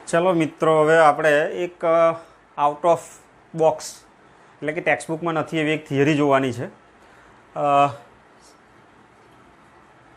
चलो मित्रों, हवे आपणे एक आउट ऑफ बॉक्स એટલે કે ટેક્સ્ટબુકમાં નથી એવી એક થિયરી જોવાની છે।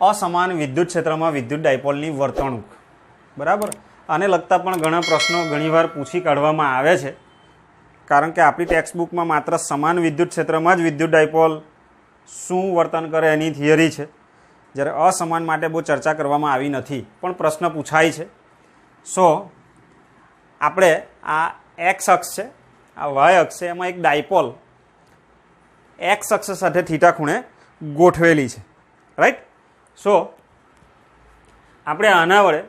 અસમાન વિદ્યુત ક્ષેત્રમાં વિદ્યુત ડાયપોલની વર્તણૂક, બરાબર। આને લગતા પણ ઘણા પ્રશ્નો ઘણીવાર પૂછી કાઢવામાં આવે છે, કારણ કે આપણી ટેક્સ્ટબુકમાં માત્ર સમાન વિદ્યુત ક્ષેત્રમાં જ વિદ્યુત ડાયપોલ શું વર્તન કરે એની થિયરી છે, જ્યારે અસમાન માટે બહુ ચર્ચા કરવામાં આવી નથી, પણ પ્રશ્ન પૂછાય છે। સો આપણે આ એક્સ અક્ષ છે, આ વાય અક્ષ છે, એમાં એક ડાયપોલ એક્સ અક્ષ સાથે થીટા ખૂણે ગોઠવેલી છે, રાઈટ। સો આપણે આના વડે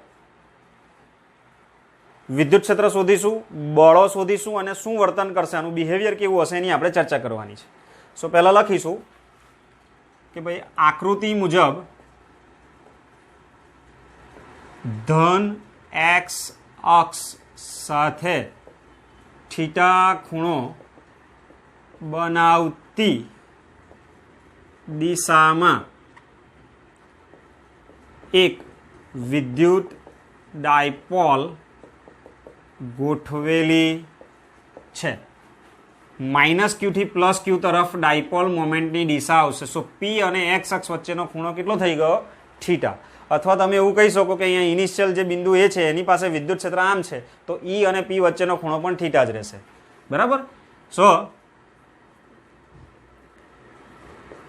વિદ્યુત ક્ષેત્ર શોધીશું, બળો શોધીશું અને શું વર્તન કરશે, આનું બિહેવિયર કેવું હશે એની આપણે ચર્ચા કરવાની છે। સો પહેલાં લખીશું કે ભાઈ આકૃતિ મુજબ ધન એક્સ અક્ષ સાથે થીટા ખૂણો બનાવતી દિશામાં એક વિદ્યુત ડાયપોલ ગોઠવેલી છે। માઇનસ ક્યુ થી પ્લસ ક્યુ તરફ ડાયપોલ મોમેન્ટની દિશા આવશે। સો પી અને એક્સ અક્ષ વચ્ચેનો ખૂણો કેટલો થઈ ગયો? થીટા। અથવા તમે એવું કહી શકો કે અહીંયા ઇનિશિયલ જે બિંદુ એ છે એની પાસે વિદ્યુત ક્ષેત્ર આમ છે, તો ઈ અને પી વચ્ચેનો ખૂણો પણ થીટા જ રહેશે, બરાબર। સો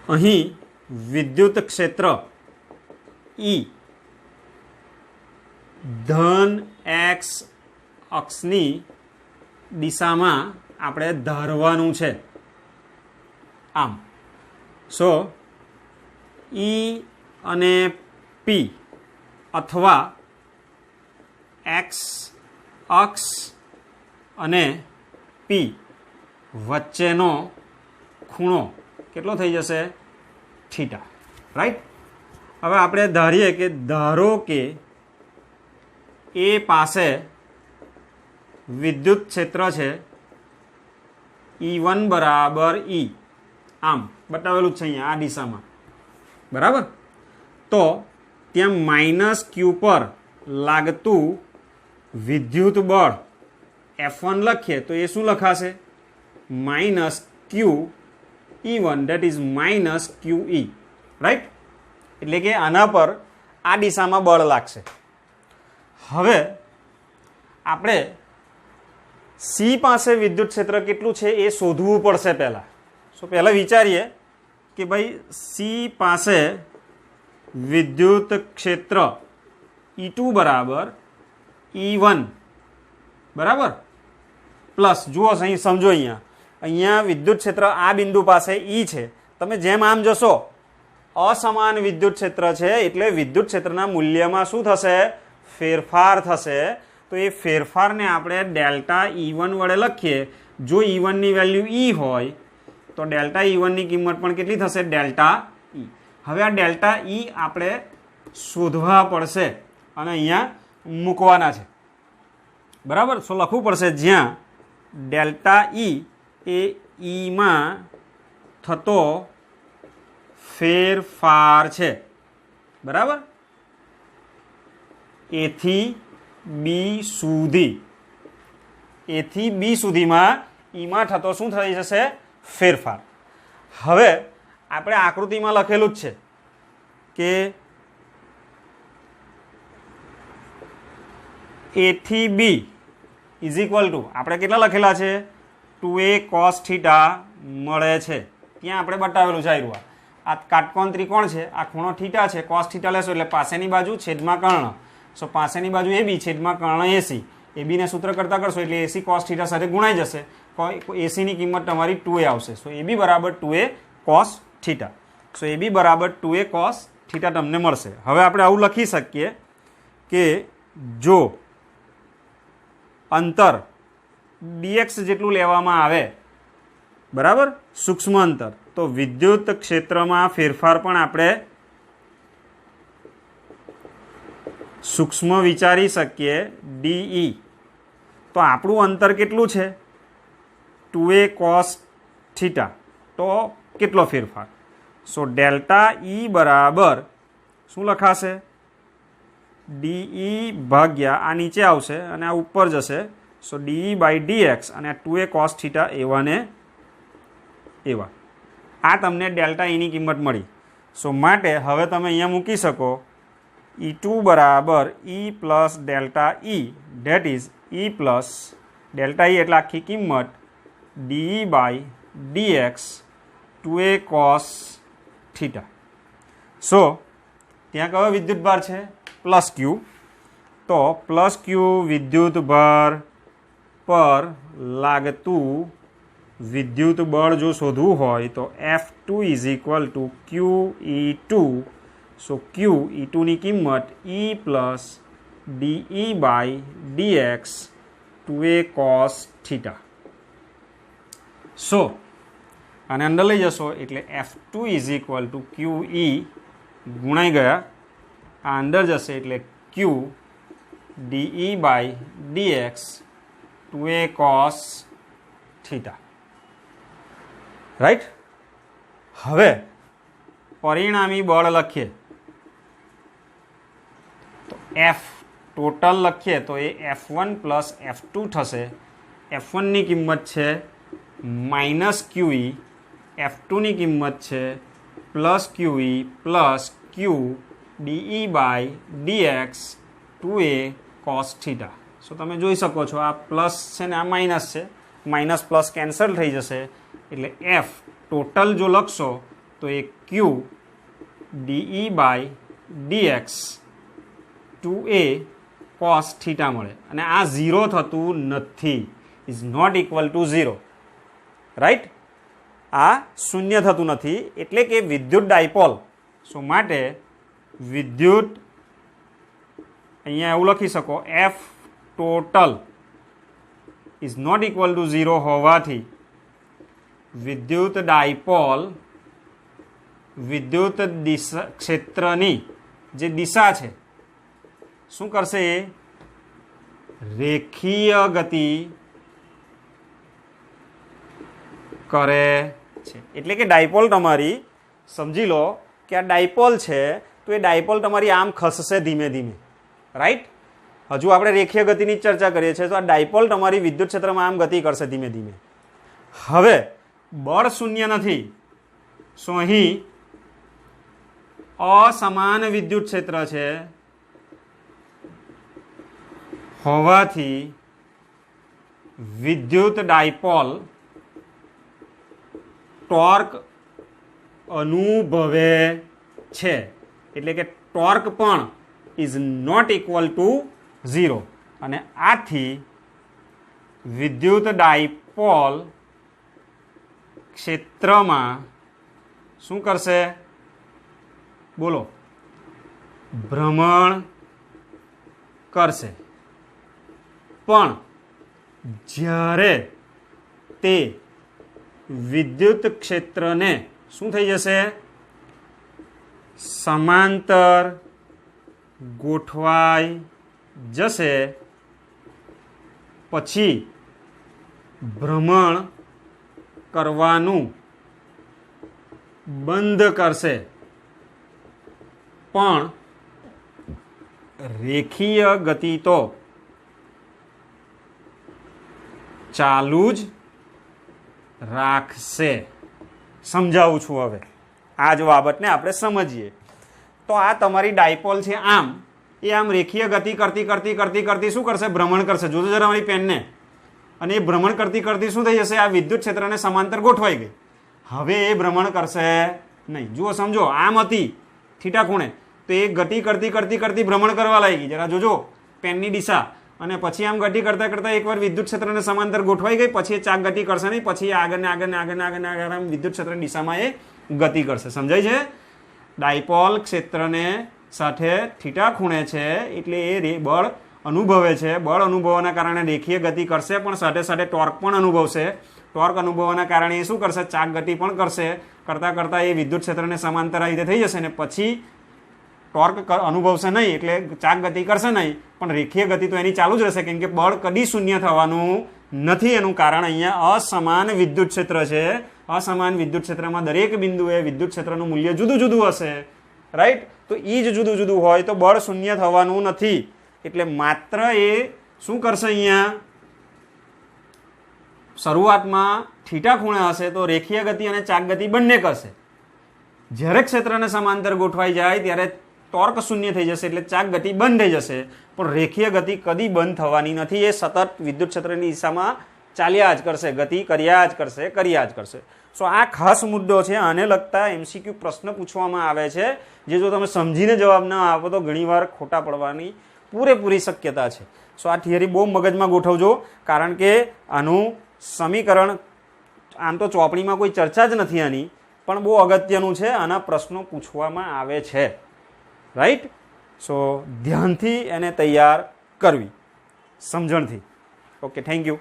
અહીં વિદ્યુત ક્ષેત્ર ઈ ધન એક્સ અક્ષની દિશામાં આપણે ધારવાનું છે, આમ। સો ઈ અને પી અથવા એક્સ અક્ષ અને પી વચ્ચેનો ખૂણો કેટલો થઈ જશે? Theta, right. હવે આપણે ધારીએ કે ધારો કે એ પાસે વિદ્યુત ક્ષેત્ર છે E1 બરાબર E, આમ બતાવેલું છે અહીંયા આ દિશામાં, બરાબર। તો ત્યાં માઇનસ ક્યુ પર લાગતું વિદ્યુત બળ F1 લખીએ તો એ શું લખાશે? Minus Q E1, that is minus Q E, right. એટલે કે આના પર આ દિશામાં બળ લાગશે। હવે આપણે સી પાસે વિદ્યુત ક્ષેત્ર કેટલું છે એ શોધવું પડશે પહેલાં। સો પહેલાં વિચારીએ કે ભાઈ સી પાસે વિદ્યુત ક્ષેત્ર E2 બરાબર E1, બરાબર, પ્લસ જુઓ અહીં સમજો, અહીંયા વિદ્યુત ક્ષેત્ર આ બિંદુ પાસે ઈ છે, તમે જેમ આમ જશો અસમાન વિદ્યુત ક્ષેત્ર છે એટલે વિદ્યુત ક્ષેત્રના મૂલ્યમાં શું થશે? ફેરફાર થશે। તો એ ફેરફારને આપણે ડેલ્ટા E1 વડે લખીએ। જો E1 ની વેલ્યુ E હોય તો ડેલ્ટા E1 ની કિંમત પણ કેટલી થશે? Delta E। હવે આ ડેલ્ટા E આપણે શોધવા પડશે અને અહીંયા મૂકવાના છે, બરાબર। સો લખવું પડશે જ્યાં ડેલ્ટા E એ ઈમાં થતો ફેરફાર છે, બરાબર, એથી બી સુધી, એથી બી સુધીમાં ઈમાં થતો શું થઈ જશે? ફેરફાર। હવે આપણે આકૃતિમાં લખેલું જ છે કે એથી બી ઇઝ ઇક્વલ ટુ આપણે કેટલા લખેલા છે? 2a cos થીટા મળે છે, ત્યાં આપણે બતાવેલું છે। આ કાટકોણ ત્રિકોણ છે, આ ખૂણો થીટા છે, cos થીટા લેશો એટલે પાસેની બાજુ છેદમાં કર્ણ। સો પાસેની બાજુ AB છેદમાં કર્ણ AC, AB ને સૂત્ર કરતા કરશો એટલે AC cos થીટા સાથે ગુણાઈ જશે, AC ની કિંમત તમારી 2a આવશે। સો AB બરાબર 2a cos થીટા। સો AB બરાબર 2a cos થીટા તમને મળશે। હવે આપણે આવું લખી શકીએ કે જો અંતર dx જેટલું લેવામાં આવે, બરાબર, સૂક્ષ્મ અંતર, તો વિદ્યુત ક્ષેત્રમાં ફેરફાર પણ આપણે સૂક્ષ્મ વિચારી શકીએ, DE। તો આપણું અંતર કેટલું છે? 2a cos થીટા, તો કેટલો ફેરફાર? સો ડેલ્ટા E બરાબર શું લખાશે? ડીઈ ભાગ્યા આ નીચે આવશે અને આ ઉપર જશે. સો ડીઈ બાય ડીએક્સ અને આ 2a cos થીટા એવા ને એવા. આ તમને ડેલ્ટા ઈની કિંમત મળી. સો માટે હવે તમે અહીંયા મૂકી શકો E2 બરાબર E plus delta E, that is E plus delta E એટલે આખી કિંમત D E by D X 2a cos theta. So ત્યાં કયો વિદ્યુત ભાર છે? Plus Q. તો પ્લસ ક્યુ વિદ્યુત ભાર પર લાગતું વિદ્યુત બળ જો શોધવું હોય તો F2 is equal two QE2. So QE2 ની કિંમત E plus D E by D X 2a cos theta. So આને અંદર લઈ જશો એટલે F2 is equal to QE ગુણાઈ ગયા, આ અંદર જશે એટલે Q D E by D X 2a cos theta. Right. હવે પરિણામી બળ લખીએ તો F ટોટલ લખીએ તો એ F1 પ્લસ F2 થશે. F1 ની કિંમત છે માઇનસ QE, F2 ની કિંમત છે plus QE plus Q D E by D X 2a cos theta. So તમે જોઈ શકો છો આ પ્લસ છે ને આ માઇનસ છે, માઇનસ પ્લસ કેન્સલ થઈ જશે એટલે F ટોટલ જો લખશો તો એ Q D E by D X 2a cos theta મળે. અને આ 0 થતું નથી, is not equal to 0. Right. આ શૂન્ય થતું નથી એટલે કે વિદ્યુત ડાયપોલ. સો માટે વિદ્યુત અહીંયા એવું લખી શકો F total is not equal to 0 હોવાથી વિદ્યુત ડાયપોલ વિદ્યુત દિશા ક્ષેત્રની જે દિશા છે શું કરશે? એ રેખીય ગતિ કરે છે. એટલે કે ડાયપોલ તમારી સમજી લો કે આ ડાયપોલ છે તો એ ડાયપોલ તમારી આમ ખસશે ધીમે ધીમે. રાઈટ. હજુ આપણે રેખીય ગતિની ચર્ચા કરીએ છીએ તો આ ડાયપોલ તમારી વિદ્યુત ક્ષેત્રમાં આમ ગતિ કરશે ધીમે ધીમે. હવે બળ શૂન્ય નથી. સો અહીં અસમાન વિદ્યુત ક્ષેત્ર છે હોવાથી વિદ્યુત ડાયપોલ ટોર્ક અનુભવે છે. એટલે કે ટોર્ક પણ ઇઝ નોટ ઇક્વલ ટુ 0. અને આથી વિદ્યુત ડાયપોલ ક્ષેત્રમાં શું કરશે? બોલો. ભ્રમણ કરશે. પણ જ્યારે તે વિદ્યુત ક્ષેત્રને શું થઈ જશે? સમાંતર ગોઠવાઈ જશે, પછી ભ્રમણ કરવાનું બંધ કરશે. પણ રેખીય ગતિ તો ચાલુ જ રાખશે. સમજાવું છું હવે. આ જ બાબતને આપણે સમજીએ તો આ તમારી ડાયપોલ છે આમ, એ આમ રેખીય ગતિ કરતી કરતી કરતી કરતી શું કરશે? ભ્રમણ કરશે. જોજો જરા મારી પેનને. અને એ ભ્રમણ કરતી કરતી શું થઈ જશે? આ વિદ્યુત ક્ષેત્રને સમાંતર ગોઠવાઈ ગઈ. હવે એ ભ્રમણ કરશે નહીં. જુઓ સમજો, આમ હતી થીટા ખૂણે તો એ ગતિ કરતી કરતી કરતી ભ્રમણ કરવા લાગી. જરા જોજો પેનની દિશા. અને પછી આમ ગતિ કરતા કરતા એકવાર વિદ્યુત ક્ષેત્રને સમાંતર ગોઠવાઈ ગઈ, પછી એ ચાક ગતિ કરશે નહીં, પછી આગળ આગળ આગળ આગળ આગળ આમ વિદ્યુત ક્ષેત્રની દિશામાં એ ગતિ કરશે. સમજાય છે? ડાયપોલ ક્ષેત્રને સાથે થીટા ખૂણે છે એટલે એ બળ અનુભવે છે. બળ અનુભવવાના કારણે રેખીય ગતિ કરશે, પણ સાથે સાથે ટોર્ક પણ અનુભવશે. ટોર્ક અનુભવવાના કારણે એ શું કરશે? ચાક ગતિ પણ કરશે. કરતાં કરતાં એ વિદ્યુત ક્ષેત્રને સમાંતર આ રીતે થઈ જશે ને પછી ટોર્ક અનુભવશે નહીં એટલે ચાક ગતિ કરશે નહીં, પણ રેખીય ગતિ તો એની ચાલુ જ રહેશે. કેમ કે બળ કદી શૂન્ય થવાનું નથી. એનું કારણ અહીંયા અસમાન વિદ્યુત ક્ષેત્ર છે. અસમાન વિદ્યુત ક્ષેત્રમાં દરેક બિંદુએ વિદ્યુત ક્ષેત્રનું મૂલ્ય જુદું જુદું હશે. રાઈટ? તો એ જ જુદું જુદું હોય તો બળ શૂન્ય થવાનું નથી. એટલે માત્ર એ શું કરશે અહીંયા, શરૂઆતમાં થીટા ખૂણે હશે તો રેખીય ગતિ અને ચાક ગતિ બંને કરશે. જ્યારે ક્ષેત્રને સમાંતર ગોઠવાઈ જાય ત્યારે ટોર્ક શૂન્ય થઈ જશે, એટલે ચાક ગતિ બંધ થઈ જશે. પણ રેખીય ગતિ કદી બંધ થવાની નથી. એ સતત વિદ્યુત ક્ષેત્રની દિશામાં ચાલ્યા જ કરશે, ગતિ કર્યા જ કરશે. સો આ ખાસ મુદ્દો છે. આને લગતા MCQ પ્રશ્ન પૂછવામાં આવે છે, જે જો તમે સમજીને જવાબ ના આપો તો ઘણીવાર ખોટા પડવાની પૂરેપૂરી શક્યતા છે. સો આ થિયરી બહુ મગજમાં ગોઠવજો, કારણ કે આનું સમીકરણ આમ તો ચોપડીમાં કોઈ ચર્ચા જ નથી આની, પણ બહુ અગત્યનું છે. આના પ્રશ્નો પૂછવામાં આવે છે, રાઈટ? સો ધ્યાનથી એને તૈયાર કરવી, સમજણથી. Okay, thank you.